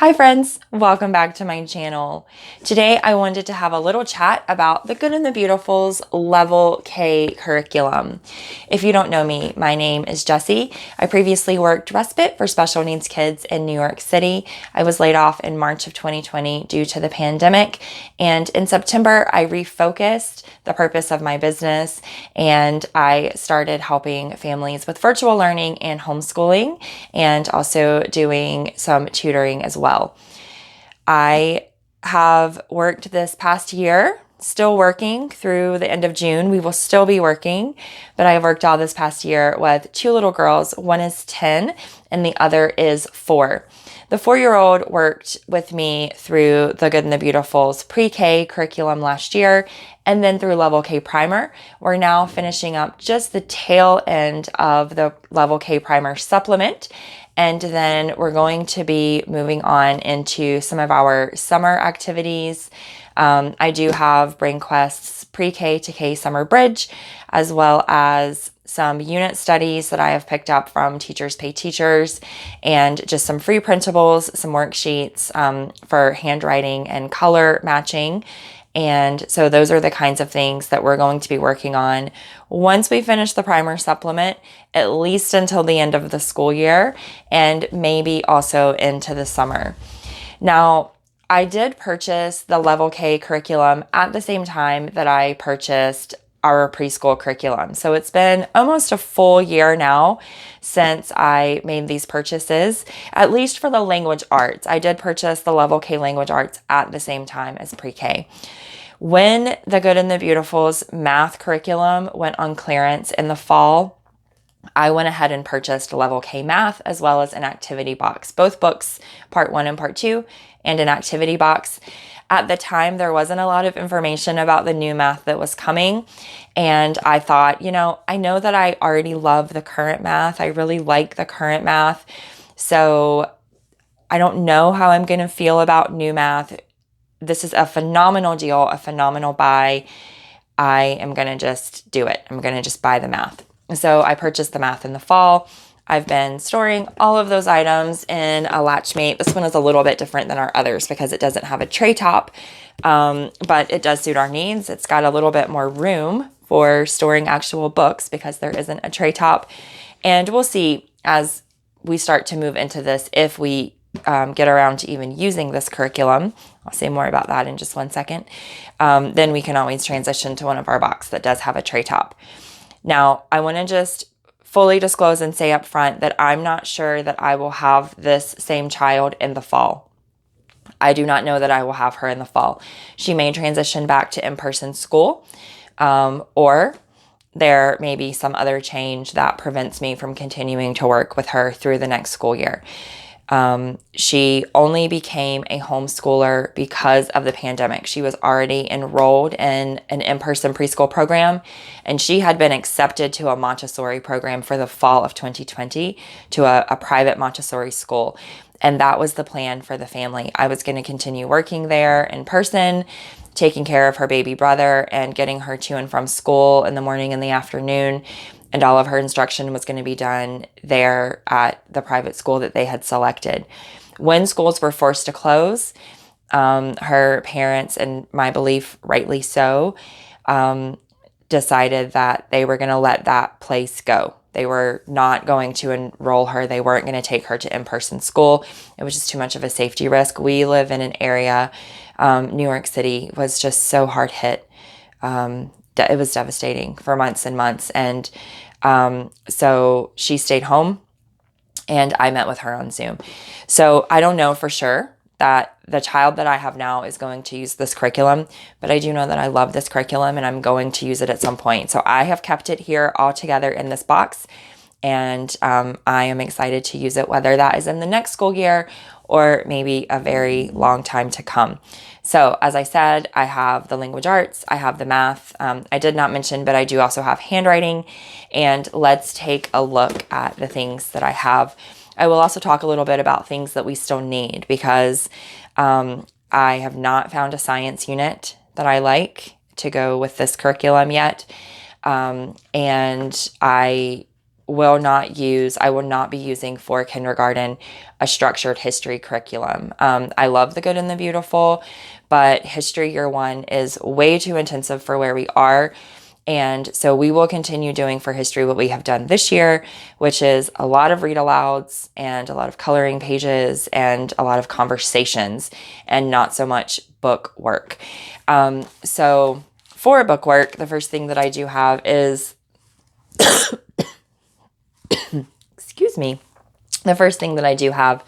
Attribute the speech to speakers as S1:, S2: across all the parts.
S1: Hi friends, welcome back to my channel. Today I wanted to have a little chat about the Good and the Beautiful's Level K curriculum. If you don't know me, my name is Jessie. I previously worked respite for special needs kids in New York City. I was laid off in March of 2020 due to the pandemic, and in September I refocused the purpose of my business and I started helping families with virtual learning and homeschooling, and also doing some tutoring as well. I have worked this past year, still working through the end of June. We will still be working, but I have worked all this past year with two little girls. One is 10 and the other is 4. The 4-year-old worked with me through the Good and the Beautiful's pre-K curriculum last year, and then through Level K Primer. We're now finishing up just the tail end of the Level K Primer supplement. And then we're going to be moving on into some of our summer activities. I do have Brain Quest's pre-K to K Summer Bridge, as well as some unit studies that I have picked up from Teachers Pay Teachers, and just some free printables, some worksheets for handwriting and color matching. And so those are the kinds of things that we're going to be working on once we finish the primer supplement, at least until the end of the school year, and maybe also into the summer. Now, I did purchase the Level K curriculum at the same time that I purchased our preschool curriculum. So it's been almost a full year now since I made these purchases, at least for the language arts. I did purchase the Level K language arts at the same time as pre-K. When the Good and the Beautiful's math curriculum went on clearance in the fall, I went ahead and purchased Level K Math as well as an activity box, both books, part 1 and part 2, and an activity box. At the time, there wasn't a lot of information about the new math that was coming, and I thought, I know that I already love the current math. I really like the current math, so I don't know how I'm going to feel about new math. This is a phenomenal deal, a phenomenal buy. I am going to just do it. I'm going to just buy the math. So I purchased the math in the fall. I've been storing all of those items in a Latchmate. This one is a little bit different than our others because it doesn't have a tray top, but it does suit our needs. It's got a little bit more room for storing actual books because there isn't a tray top. And we'll see as we start to move into this if we get around to even using this curriculum. I'll say more about that in just one second. Then we can always transition to one of our boxes that does have a tray top. Now, I want to just fully disclose and say up front that I'm not sure that I will have this same child in the fall. I do not know that I will have her in the fall. She may transition back to in-person school, or there may be some other change that prevents me from continuing to work with her through the next school year. She only became a homeschooler because of the pandemic. She was already enrolled in an in-person preschool program, and she had been accepted to a Montessori program for the fall of 2020 to a private Montessori school. And that was the plan for the family. I was going to continue working there in person, taking care of her baby brother and getting her to and from school in the morning and the afternoon. And all of her instruction was going to be done there at the private school that they had selected. When schools were forced to close, her parents, and my belief rightly so, decided that they were going to let that place go. They were not going to enroll her. They weren't going to take her to in-person school. It was just too much of a safety risk. We live in an area, New York City was just so hard hit. It was devastating for months and months. And so she stayed home and I met with her on Zoom. So I don't know for sure that the child that I have now is going to use this curriculum, but I do know that I love this curriculum and I'm going to use it at some point. So I have kept it here all together in this box, and I am excited to use it, whether that is in the next school year or maybe a very long time to come. So as I said, I have the language arts, I have the math. I did not mention, but I do also have handwriting. And let's take a look at the things that I have. I will also talk a little bit about things that we still need because I have not found a science unit that I like to go with this curriculum yet. And I I will not be using for kindergarten a structured history curriculum. I love the Good and the Beautiful, but history year one is way too intensive for where we are. And so we will continue doing for history what we have done this year, which is a lot of read alouds and a lot of coloring pages and a lot of conversations and not so much book work. So for book work, the first thing that I do have is, excuse me, the first thing that I do have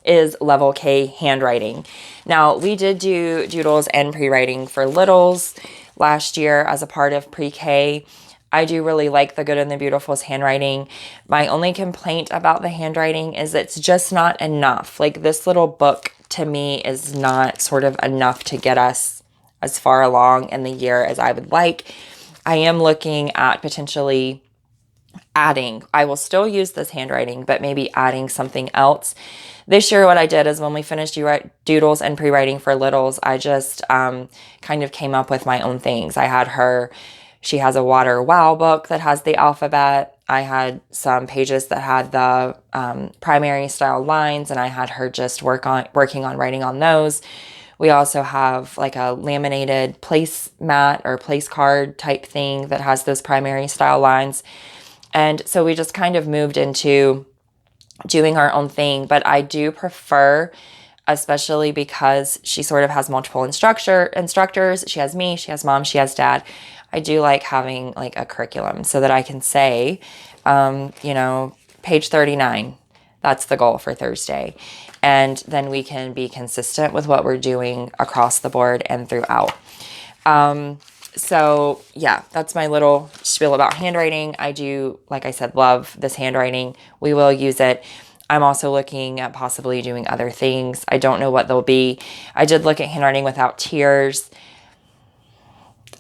S1: is level K handwriting. Now, we did do doodles and pre-writing for littles last year as a part of pre-K. I do really like the Good and the Beautiful's handwriting. My only complaint about the handwriting is it's just not enough. Like, this little book to me is not sort of enough to get us as far along in the year as I would like. I am looking at potentially adding. I will still use this handwriting, but maybe adding something else. This year, what I did is when we finished doodles and pre-writing for littles, I just kind of came up with my own things. She has a water wow book that has the alphabet. I had some pages that had the primary style lines, and I had her just working on writing on those. We also have like a laminated place mat or place card type thing that has those primary style lines. And so we just kind of moved into doing our own thing. But I do prefer, especially because she sort of has multiple instructors. She has me, she has mom, she has dad. I do like having like a curriculum so that I can say, page 39, that's the goal for Thursday. And then we can be consistent with what we're doing across the board and throughout. So yeah, that's my little spiel about handwriting. I do, like I said, love this handwriting. We will use it. I'm also looking at possibly doing other things. I don't know what they'll be. I did look at handwriting without tears.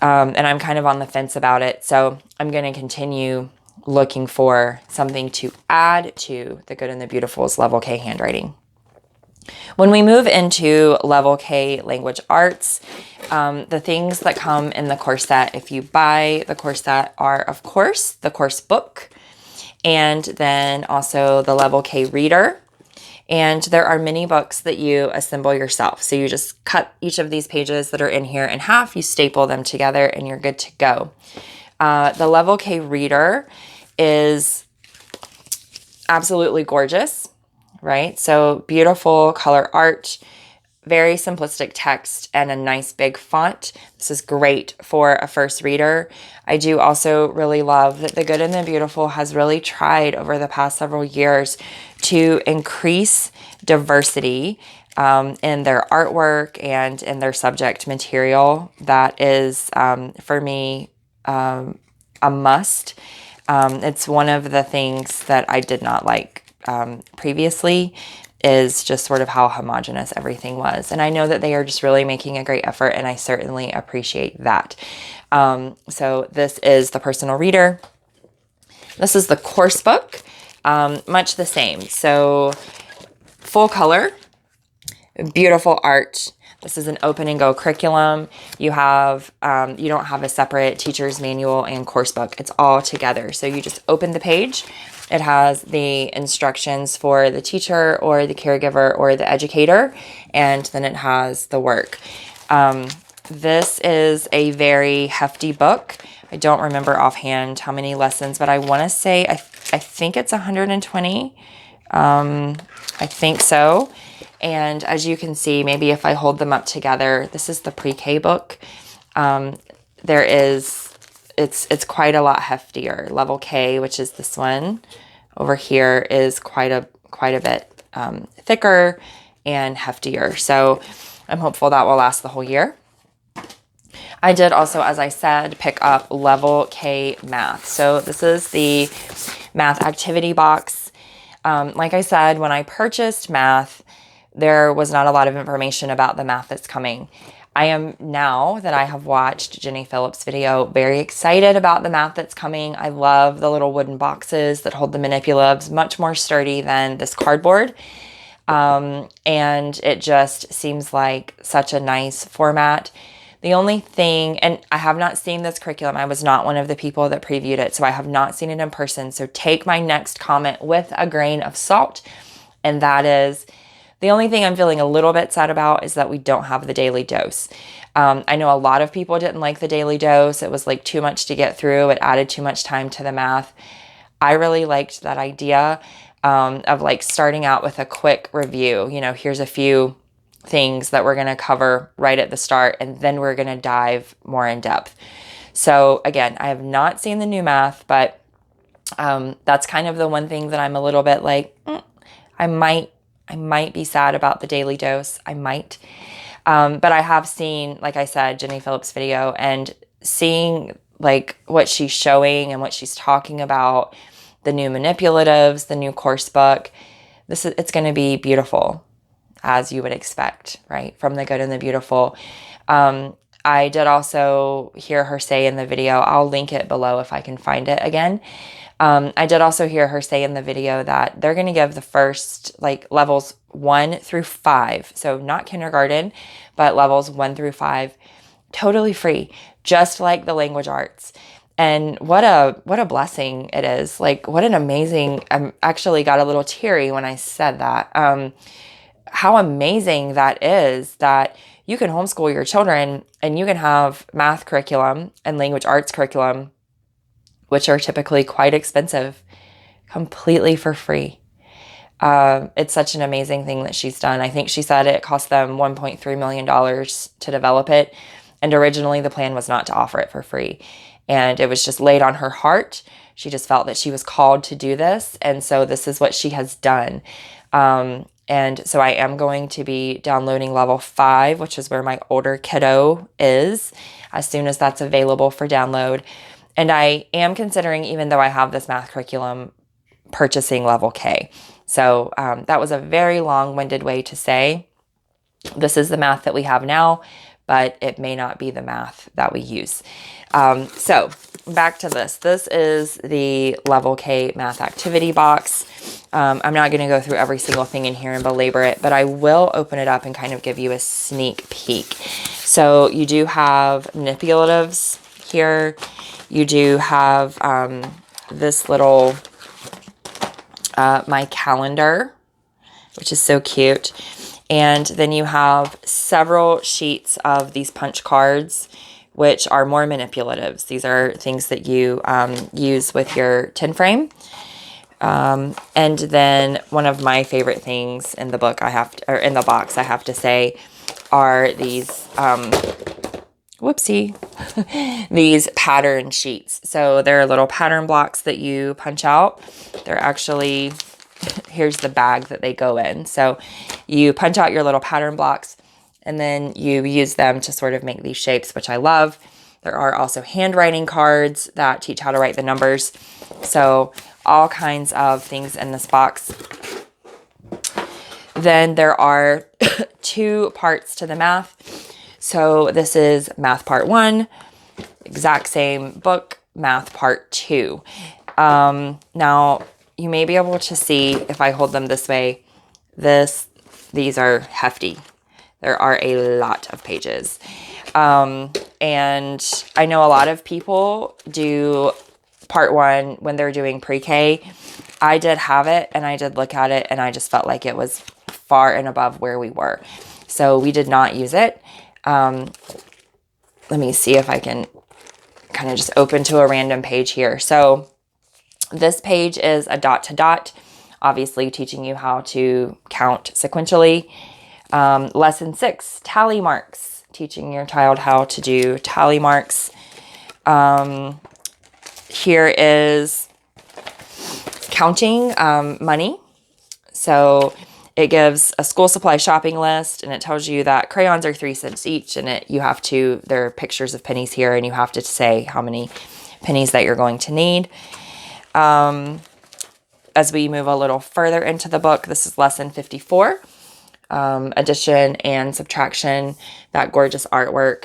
S1: And I'm kind of on the fence about it. So I'm going to continue looking for something to add to the Good and the Beautiful's level K handwriting. When we move into level K language arts, the things that come in the course set, if you buy the course set, are, of course, the course book, and then also the level K reader. And there are mini books that you assemble yourself. So you just cut each of these pages that are in here in half, you staple them together, and you're good to go. The level K reader is absolutely gorgeous, right? So beautiful color art, very simplistic text, and a nice big font. This is great for a first reader. I do also really love that the Good and the Beautiful has really tried over the past several years to increase diversity in their artwork and in their subject material. That is, for me, a must. It's one of the things that I did not like previously, is just sort of how homogenous everything was. And I know that they are just really making a great effort, and I certainly appreciate that. So this is the personal reader. This is the course book, much the same. So full color, beautiful art. This is an open and go curriculum. You have, you don't have a separate teacher's manual and course book. It's all together. So you just open the page. It has the instructions for the teacher or the caregiver or the educator, and then it has the work. This is a very hefty book. I don't remember offhand how many lessons, but I want to say, I think it's 120. I think so. And as you can see, maybe if I hold them up together, this is the pre-K book. It's quite a lot heftier. Level K, which is this one over here, is quite a bit thicker and heftier. So I'm hopeful that will last the whole year. I did also, as I said, pick up level K math. So this is the math activity box. Like I said, when I purchased math, there was not a lot of information about the math that's coming. I am, now that I have watched Jenny Phillips' video, very excited about the math that's coming. I love the little wooden boxes that hold the manipulatives, much more sturdy than this cardboard. And it just seems like such a nice format. The only thing, and I have not seen this curriculum. I was not one of the people that previewed it, so I have not seen it in person. So take my next comment with a grain of salt. And that is, the only thing I'm feeling a little bit sad about is that we don't have the daily dose. I know a lot of people didn't like the daily dose. It was like too much to get through. It added too much time to the math. I really liked that idea of like starting out with a quick review. You know, here's a few things that we're going to cover right at the start, and then we're going to dive more in depth. So again, I have not seen the new math, but that's kind of the one thing that I'm a little bit like, I might be sad about the daily dose. I might. But I have seen, like I said, Jenny Phillips' video, and seeing like what she's showing and what she's talking about, the new manipulatives, the new course book. It's going to be beautiful, as you would expect, right? From the good and the beautiful. I did also hear her say in the video, I'll link it below if I can find it again. I did also hear her say in the video that they're going to give the first like levels 1 through 5. So not kindergarten, but levels 1 through 5, totally free, just like the language arts. And what a blessing it is. Like, what an amazing, I actually got a little teary when I said that. How amazing that is, that you can homeschool your children and you can have math curriculum and language arts curriculum, which are typically quite expensive, completely for free. It's such an amazing thing that she's done. I think she said it cost them $1.3 million to develop it. And originally the plan was not to offer it for free. And it was just laid on her heart. She just felt that she was called to do this. And so this is what she has done. And so I am going to be downloading level 5, which is where my older kiddo is, as soon as that's available for download. And I am considering, even though I have this math curriculum, purchasing level K. So that was a very long-winded way to say this is the math that we have now, but it may not be the math that we use. So back to this. This is the level K math activity box. I'm not going to go through every single thing in here and belabor it, but I will open it up and kind of give you a sneak peek. So you do have manipulatives here. You do have this little, my calendar, which is so cute. And then you have several sheets of these punch cards, which are more manipulatives. These are things that you use with your tin frame. And then one of my favorite things in the book or in the box, I have to say, are these, these pattern sheets. So they're little pattern blocks that you punch out. They're actually, here's the bag that they go in. So you punch out your little pattern blocks and then you use them to sort of make these shapes, which I love. There are also handwriting cards that teach how to write the numbers. So all kinds of things in this box. Then there are 2 parts to the math. So this is math part 1, exact same book, math part 2. Now you may be able to see if I hold them this way, these are hefty. There are a lot of pages. And I know a lot of people do part 1 when they're doing pre-K. I did have it and I did look at it and I just felt like it was far and above where we were. So we did not use it. Let me see if I can kind of just open to a random page here. So this page is a dot to dot, obviously teaching you how to count sequentially. Lesson 6, tally marks, teaching your child how to do tally marks. Here is counting money. So it gives a school supply shopping list, and it tells you that crayons are 3 cents each, and there are pictures of pennies here, and you have to say how many pennies that you're going to need. As we move a little further into the book, this is lesson 54, addition and subtraction, that gorgeous artwork.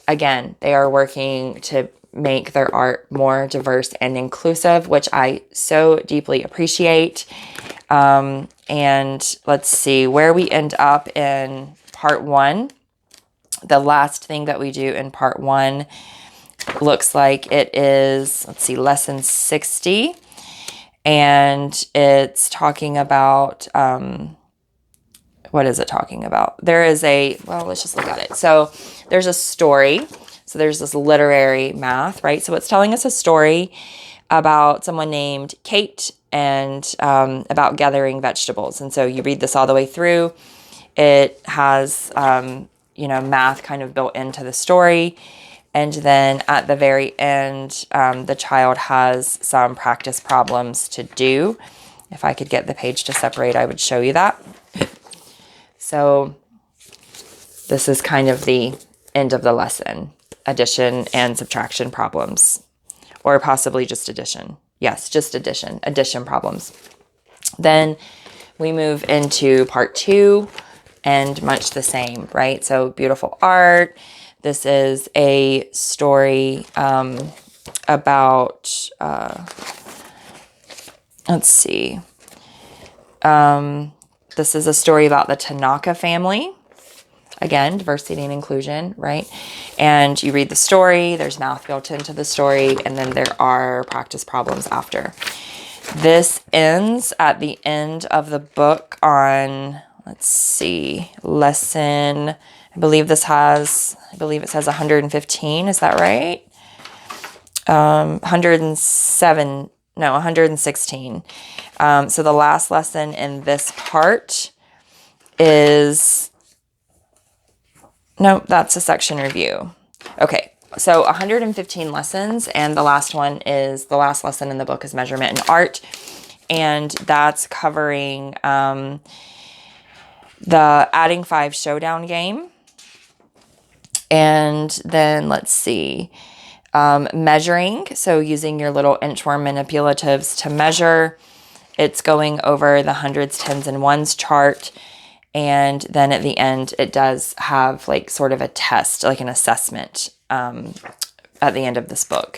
S1: Again, they are working to make their art more diverse and inclusive, which I so deeply appreciate. And let's see where we end up in part 1. The last thing that we do in part 1 looks like it is, let's see, lesson 60. And it's talking about, what is it talking about? There is well, let's just look at it. So there's a story. So there's this literary math, right? So it's telling us a story about someone named Kate and about gathering vegetables. And so you read this all the way through. It has, math kind of built into the story. And then at the very end, the child has some practice problems to do. If I could get the page to separate, I would show you that. So this is kind of the end of the lesson, addition and subtraction problems, or possibly just addition. Yes, just addition problems. Then we move into part 2 and much the same, right? So beautiful art. This is a story about, let's see. This is a story about the Tanaka family. Again, diversity and inclusion, right? And you read the story, there's math built into the story, and then there are practice problems after. This ends at the end of the book on, let's see, lesson, I believe it says 115, is that right? 116. So the last lesson in this part is, no, that's a section review. Okay, so 115 lessons, and the last lesson in the book is measurement and art, and that's covering the adding 5 showdown game. And then let's see, measuring. So using your little inchworm manipulatives to measure. It's going over the hundreds, tens, and ones chart. And then at the end, it does have like sort of a test, like an assessment at the end of this book.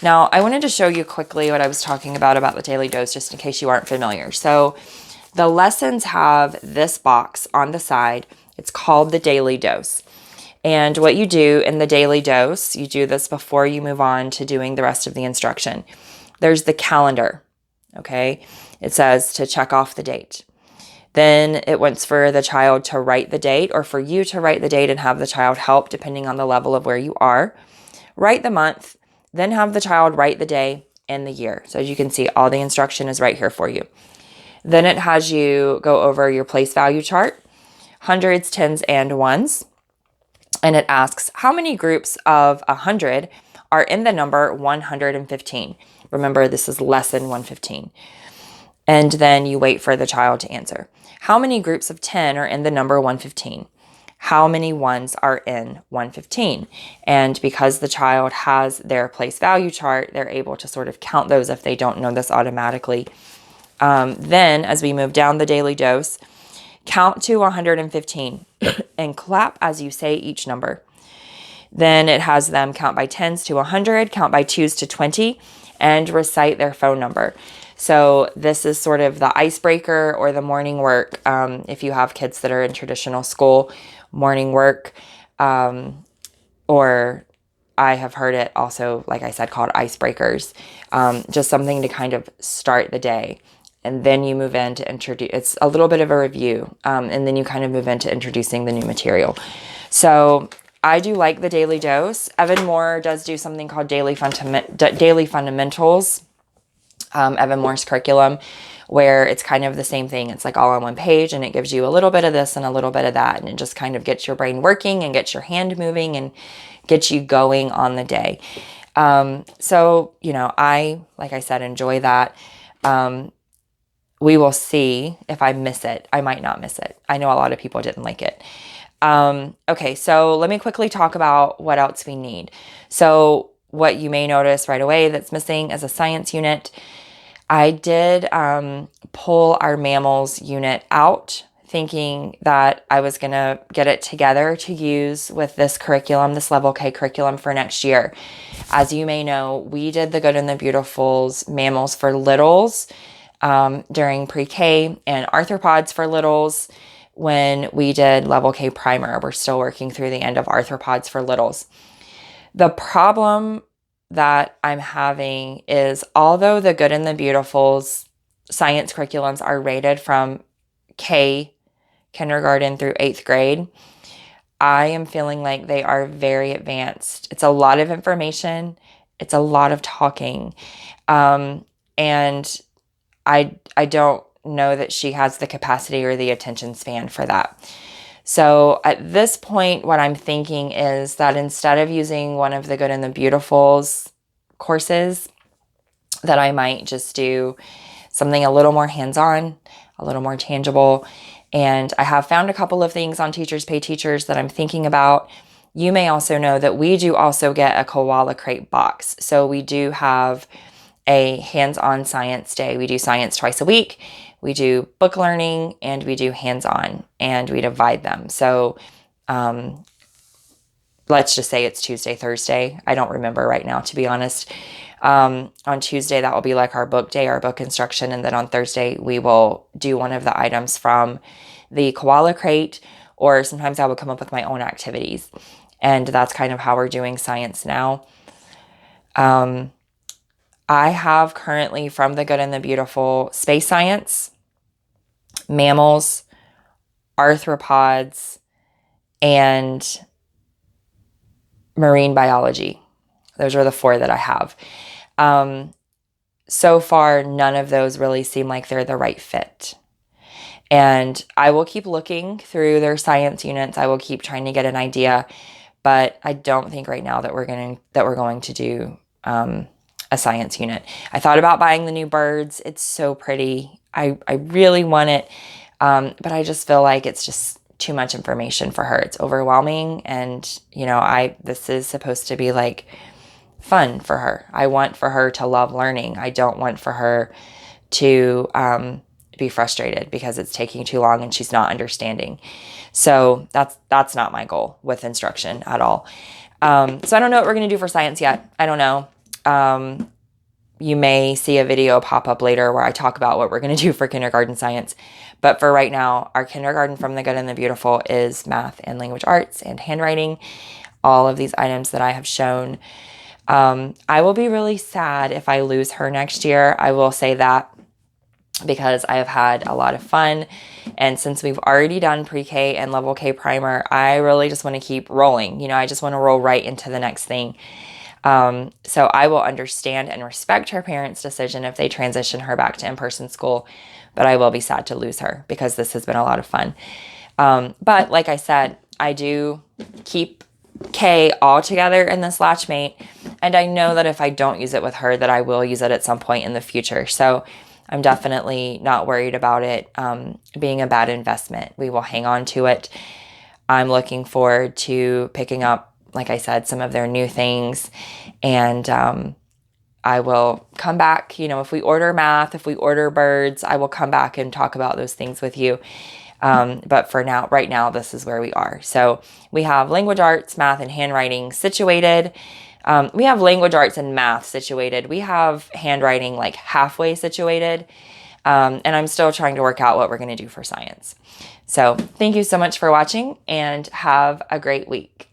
S1: Now, I wanted to show you quickly what I was talking about the daily dose, just in case you aren't familiar. So the lessons have this box on the side. It's called the daily dose. And what you do in the daily dose, you do this before you move on to doing the rest of the instruction. There's the calendar, okay? It says to check off the date. Then it wants for the child to write the date, or for you to write the date and have the child help depending on the level of where you are. Write the month, then have the child write the day and the year. So as you can see, all the instruction is right here for you. Then it has you go over your place value chart, hundreds, tens, and ones. And it asks, how many groups of 100 are in the number 115? Remember, this is lesson 115. And then you wait for the child to answer. How many groups of 10 are in the number 115? How many ones are in 115? And because the child has their place value chart, they're able to sort of count those if they don't know this automatically. Then, as we move down the daily dose, count to 115 and clap as you say each number. Then it has them count by 10s to 100, count by 2s to 20, and recite their phone number. So this is sort of the icebreaker or the morning work. If you have kids that are in traditional school, morning work, or I have heard it also, like I said, called icebreakers. Just something to kind of start the day. And then you move in to introduce, it's a little bit of a review. And then you kind of move into introducing the new material. So I do like the daily dose. Evan Moore does do something called daily fundamentals. Evan Moore's curriculum, where it's kind of the same thing. It's like all on one page, and it gives you a little bit of this and a little bit of that. And it just kind of gets your brain working and gets your hand moving and gets you going on the day. So, I, like I said, enjoy that. We will see if I miss it. I might not miss it. I know a lot of people didn't like it. Okay, so let me quickly talk about what else we need. So what you may notice right away that's missing is a science unit. I did pull our mammals unit out, thinking that I was going to get it together to use with this curriculum, this level K curriculum for next year. As you may know, we did the Good and the Beautiful's mammals for littles during pre-K and arthropods for littles when we did level K primer. We're still working through the end of arthropods for littles. The problem that I'm having is, although the Good and the Beautiful's science curriculums are rated from K, kindergarten through 8th grade, I am feeling like they are very advanced. It's a lot of information. It's a lot of talking. And I don't know that she has the capacity or the attention span for that. So at this point, what I'm thinking is that instead of using one of the Good and the Beautiful's courses, that I might just do something a little more hands-on, a little more tangible. And I have found a couple of things on Teachers Pay Teachers that I'm thinking about. You may also know that we do also get a koala crate box. So we do have a hands-on science day. We do science twice a week. We do book learning and we do hands-on, and we divide them. So let's just say it's Tuesday, Thursday. I don't remember right now, to be honest. On Tuesday, that will be like our book day, our book instruction. And then on Thursday, we will do one of the items from the koala crate, or sometimes I will come up with my own activities. And that's kind of how we're doing science now. I have currently from the Good and the Beautiful space science, mammals, arthropods, and marine biology. Those are the 4 that I have. So far, none of those really seem like they're the right fit. And I will keep looking through their science units. I will keep trying to get an idea, but I don't think right now that we're going to do a science unit. I thought about buying the new birds. It's so pretty. I really want it, but I just feel like it's just too much information for her. It's overwhelming, and this is supposed to be like fun for her. I want for her to love learning. I don't want for her to be frustrated because it's taking too long and she's not understanding. So that's not my goal with instruction at all. So I don't know what we're going to do for science yet. I don't know. You may see a video pop up later where I talk about what we're going to do for kindergarten science. But for right now, our kindergarten from the Good and the Beautiful is math and language arts and handwriting. All of these items that I have shown. I will be really sad if I lose her next year. I will say that, because I have had a lot of fun. And since we've already done pre-K and level K primer, I really just want to keep rolling. I just want to roll right into the next thing. So I will understand and respect her parents' decision if they transition her back to in-person school, but I will be sad to lose her because this has been a lot of fun. But like I said, I do keep K all together in this Latchmate, and I know that if I don't use it with her, that I will use it at some point in the future. So I'm definitely not worried about it being a bad investment. We will hang on to it. I'm looking forward to picking up, like I said, some of their new things, and I will come back. If we order math, if we order birds, I will come back and talk about those things with you. But for now, right now, this is where we are. So we have language arts, math, and handwriting situated. We have language arts and math situated. We have handwriting like halfway situated. And I'm still trying to work out what we're going to do for science. So thank you so much for watching, and have a great week.